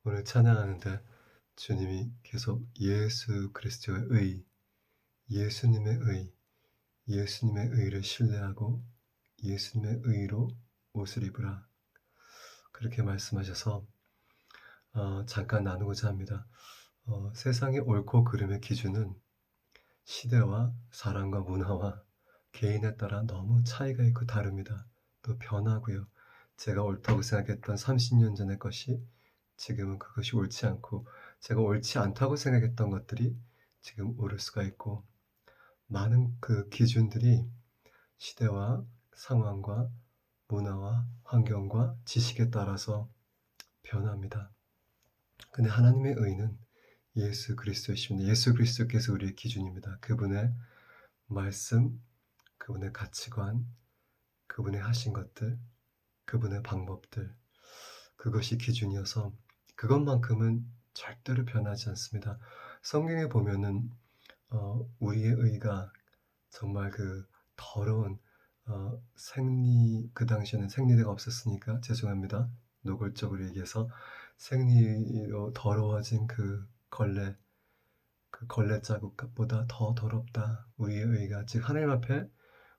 오늘 찬양하는데 주님이 계속 예수 그리스도의 의, 예수님의 의, 예수님의 의를 신뢰하고 예수님의 의로 옷을 입으라 그렇게 말씀하셔서 잠깐 나누고자 합니다. 세상의 옳고 그름의 기준은 시대와 사람과 문화와 개인에 따라 너무 차이가 있고 다릅니다. 또 변하고요. 제가 옳다고 생각했던 30년 전의 것이 지금은 그것이 옳지 않고, 제가 옳지 않다고 생각했던 것들이 지금 옳을 수가 있고, 많은 그 기준들이 시대와 상황과 문화와 환경과 지식에 따라서 변합니다. 근데 하나님의 의는 예수 그리스도이십니다. 예수 그리스도께서 우리의 기준입니다. 그분의 말씀, 그분의 가치관, 그분의 하신 것들, 그분의 방법들, 그것이 기준이어서 그것만큼은 절대로 변하지 않습니다. 성경에 보면은 우리의 의가 정말 그 더러운 그 당시에는 생리대가 없었으니까 죄송합니다. 노골적으로 얘기해서 생리로 더러워진 그 걸레 자국보다 더 더럽다. 우리의 의가, 즉 하나님 앞에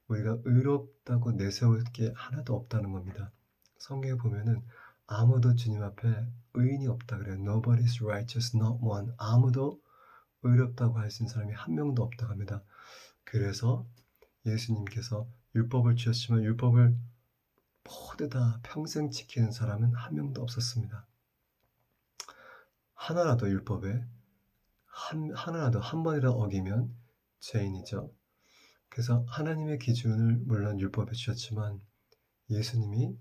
우리가 의롭다고 내세울 게 하나도 없다는 겁니다. 성경에 보면은 아무도 주님 앞에 의인이 없다 그래요. Nobody's righteous, not one. 아무도 의롭다고 할 수 있는 사람이 한 명도 없다고 합니다. 그래서 예수님께서 율법을 주셨지만 율법을 모두 다 평생 지키는 사람은 한 명도 없었습니다. 하나라도 율법에 하나라도 한 번이라도 어기면 죄인이죠. 그래서 하나님의 기준을 물론 율법에 주셨지만 예수님이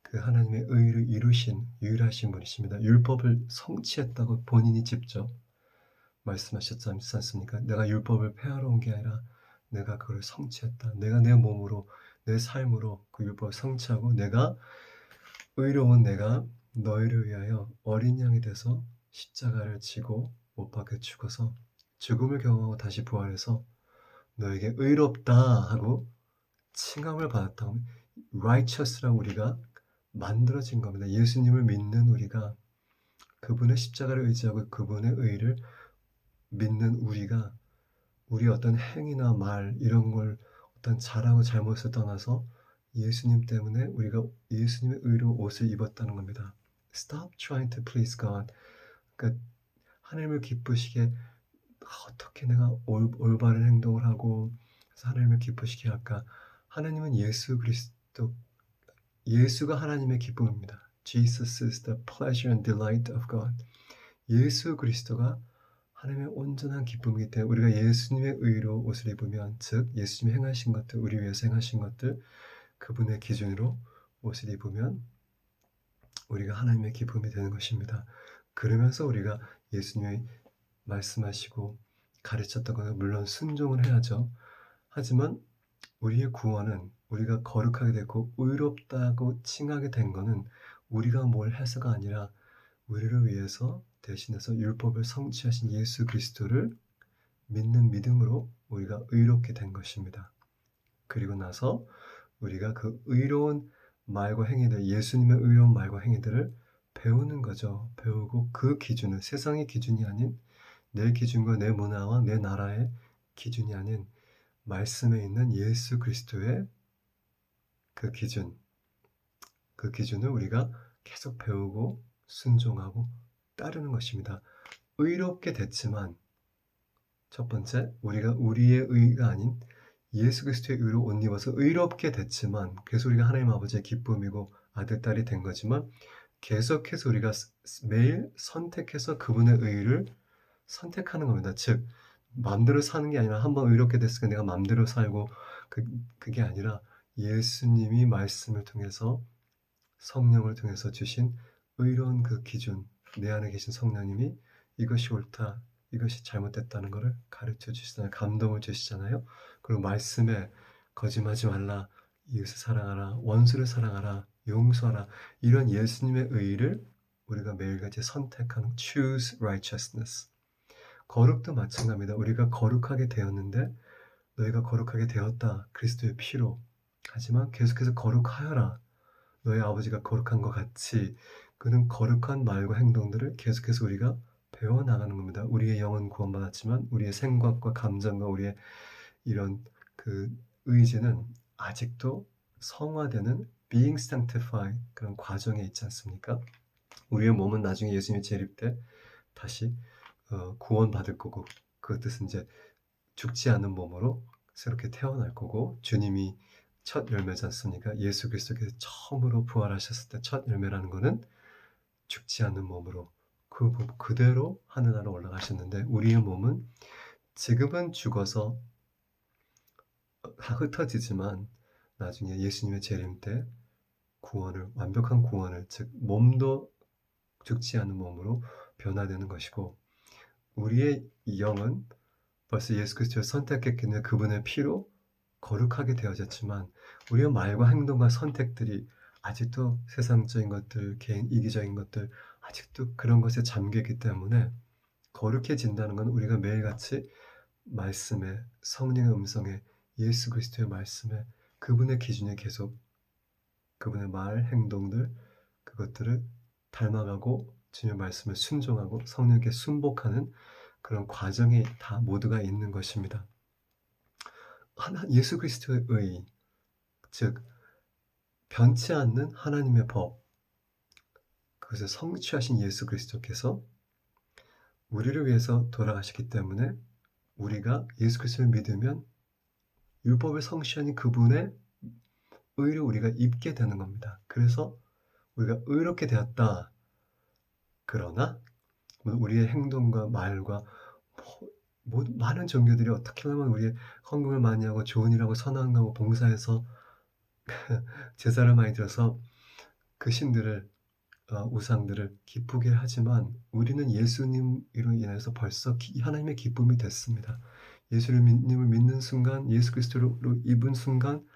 그 하나님의 의를 이루신 유일하신 분이십니다. 율법을 성취했다고 본인이 직접 말씀하셨지 않습니까? 내가 율법을 폐하러 온 게 아니라 내가 그걸 성취했다. 내가 내 몸으로, 내 삶으로 그 율법을 성취하고 내가 의로운 내가 너희를 위하여 어린 양이 돼서 십자가를 지고 못 박혀 죽어서 죽음을 경험하고 다시 부활해서 너에게 의롭다 하고 칭함을 받았다. righteous라고 우리가 만들어진 겁니다. 예수님을 믿는 우리가, 그분의 십자가를 의지하고 그분의 의를 믿는 우리가, 우리 어떤 행위나 말 이런 걸 어떤 잘하고 잘못을 떠나서 예수님 때문에 우리가 예수님의 의로 옷을 입었다는 겁니다. Stop trying to please God. 그러니까 하나님을 기쁘시게 어떻게 내가 올바른 행동을 하고 그래서 하나님을 기쁘시게 할까? 하나님은 예수 그리스도, 예수가 하나님의 기쁨입니다. Jesus is the pleasure and delight of God. 예수 그리스도가 하나님의 온전한 기쁨이기 때문에 우리가 예수님의 의로 옷을 입으면, 즉 예수님이 행하신 것들, 우리 위해서 행하신 것들, 그분의 기준으로 옷을 입으면 우리가 하나님의 기쁨이 되는 것입니다. 그러면서 우리가 예수님이 말씀하시고 가르쳤던 것은 물론 순종을 해야죠. 하지만 우리의 구원은, 우리가 거룩하게 되고 의롭다고 칭하게 된 것은 우리가 뭘 해서가 아니라 우리를 위해서 대신해서 율법을 성취하신 예수 그리스도를 믿는 믿음으로 우리가 의롭게 된 것입니다. 그리고 나서 우리가 그 의로운 말과 행위들, 예수님의 의로운 말과 행위들을 배우는 거죠. 배우고 그 기준은 세상의 기준이 아닌 내 기준과 내 문화와 내 나라의 기준이 아닌 말씀에 있는 예수 그리스도의 그 기준, 그 기준을 우리가 계속 배우고 순종하고 따르는 것입니다. 의롭게 됐지만 첫 번째, 우리가 우리의 의가 아닌 예수 그리스도의 의로 옷 입어서 의롭게 됐지만, 그래서 우리가 하나님 아버지의 기쁨이고 아들, 딸이 된 거지만 계속해서 우리가 매일 선택해서 그분의 의를 선택하는 겁니다. 즉 마음대로 사는 게 아니라 한번 의롭게 됐으니까 내가 마음대로 살고 그게 아니라 예수님이 말씀을 통해서 성령을 통해서 주신 의로운 그 기준, 내 안에 계신 성령님이 이것이 옳다, 이것이 잘못됐다는 것을 가르쳐 주시잖아요. 감동을 주시잖아요. 그리고 말씀에 거짓말하지 말라, 이웃을 사랑하라, 원수를 사랑하라, 용서하라, 이런 예수님의 의를 우리가 매일같이 선택하는 choose righteousness. 거룩도 마찬가지입니다. 우리가 거룩하게 되었는데 너희가 거룩하게 되었다, 그리스도의 피로. 하지만 계속해서 거룩하여라. 너희 아버지가 거룩한 것 같이 그는 거룩한 말과 행동들을 계속해서 우리가 배워나가는 겁니다. 우리의 영은 구원받았지만 우리의 생각과 감정과 우리의 이런 그 의지는 아직도 성화되는 being sanctified 그런 과정에 있지 않습니까? 우리의 몸은 나중에 예수님이 재림 때 다시 구원받을 거고, 그 뜻은 이제 죽지 않는 몸으로 새롭게 태어날 거고, 주님이 첫 열매지 않습니까? 예수 그리스도께서 처음으로 부활하셨을 때 첫 열매라는 거는 죽지 않는 몸으로 그대로 하늘나라로 올라가셨는데, 우리의 몸은 지금은 죽어서 다 흩어지지만 나중에 예수님의 재림 때 구원을, 완벽한 구원을, 즉 몸도 죽지 않는 몸으로 변화되는 것이고, 우리의 영은 벌써 예수 그리스도를 선택했기 때문에 그분의 피로 거룩하게 되어졌지만, 우리의 말과 행동과 선택들이 아직도 세상적인 것들, 개인 이기적인 것들, 아직도 그런 것에 잠겨있기 때문에 거룩해진다는 건 우리가 매일같이 말씀에, 성령의 음성에, 예수 그리스도의 말씀에, 그분의 기준에 계속 그분의 말, 행동들, 그것들을 닮아가고 주님의 말씀을 순종하고 성령께 순복하는 그런 과정이 다 모두가 있는 것입니다. 예수 그리스도의 의, 즉 변치 않는 하나님의 법, 그것을 성취하신 예수 그리스도께서 우리를 위해서 돌아가셨기 때문에 우리가 예수 그리스도를 믿으면 율법을 성취하는 그분의 의를 우리가 입게 되는 겁니다. 그래서 우리가 의롭게 되었다. 그러나 우리의 행동과 말과 많은 종교들이 어떻게 하면 우리의 헌금을 많이 하고 좋은 일하고 선한 하고 봉사해서 제사를 많이 들어서 그 신들을, 우상들을 기쁘게 하지만, 우리는 예수님으로 인해서 벌써 하나님의 기쁨이 됐습니다. 예수님을 믿는 순간, 예수 그리스도로 입은 순간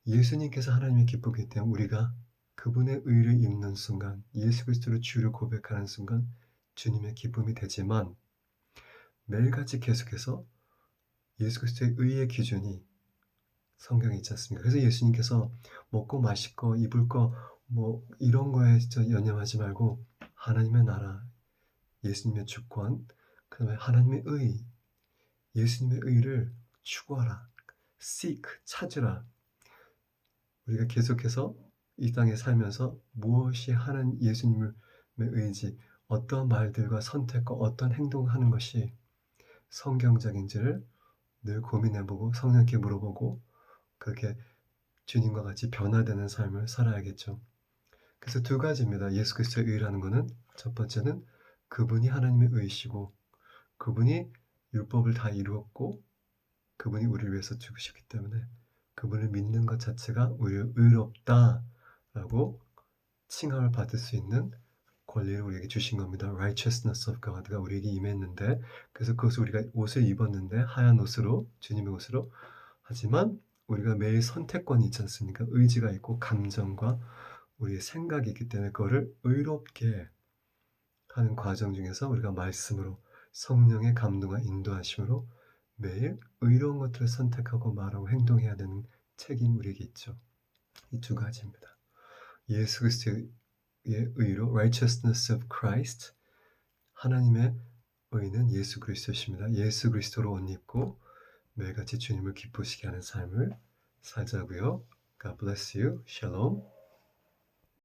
예수님께서 하나님의 기쁘기 때문에 우리가 그분의 의를 입는 순간, 예수 그리스도를 주를 고백하는 순간 주님의 기쁨이 되지만, 매일같이 계속해서 예수 그리스도의 의의 기준이 성경에 있지 않습니까? 그래서 예수님께서 먹고 마실 입을 이런 거에 진짜 연연하지 말고 하나님의 나라, 예수님의 주권, 그다음에 하나님의 의, 예수님의 의를 추구하라. seek, 찾으라. 우리가 계속해서 이 땅에 살면서 무엇이 예수님의 의지, 어떠한 말들과 선택과 어떤 행동을 하는 것이 성경적인지를 늘 고민해보고 성령께 물어보고, 그렇게 주님과 같이 변화되는 삶을 살아야겠죠. 그래서 두 가지입니다. 예수 그리스도의 의라는 것은, 첫 번째는 그분이 하나님의 의시고 그분이 율법을 다 이루었고 그분이 우리를 위해서 죽으셨기 때문에 그분을 믿는 것 자체가 우리를 의롭다라고 칭함을 받을 수 있는 권리를 우리에게 주신 겁니다. Righteousness of God가 우리에게 임했는데, 그래서 그것을 우리가 옷을 입었는데, 하얀 옷으로, 주님의 옷으로. 하지만 우리가 매일 선택권이 있지 않습니까? 의지가 있고 감정과 우리의 생각이 있기 때문에 그거를 의롭게 하는 과정 중에서 우리가 말씀으로, 성령의 감동과 인도하심으로 매일 의로운 것들을 선택하고 말하고 행동해야 되는 책임이 우리에게 있죠. 이 두 가지입니다. 예수 그리스도의 의로, righteousness of Christ, 하나님의 의는 예수 그리스도십니다. 예수 그리스도로 옷 입고 매일같이 주님을 기쁘시게 하는 삶을 살자고요. God bless you. Shalom.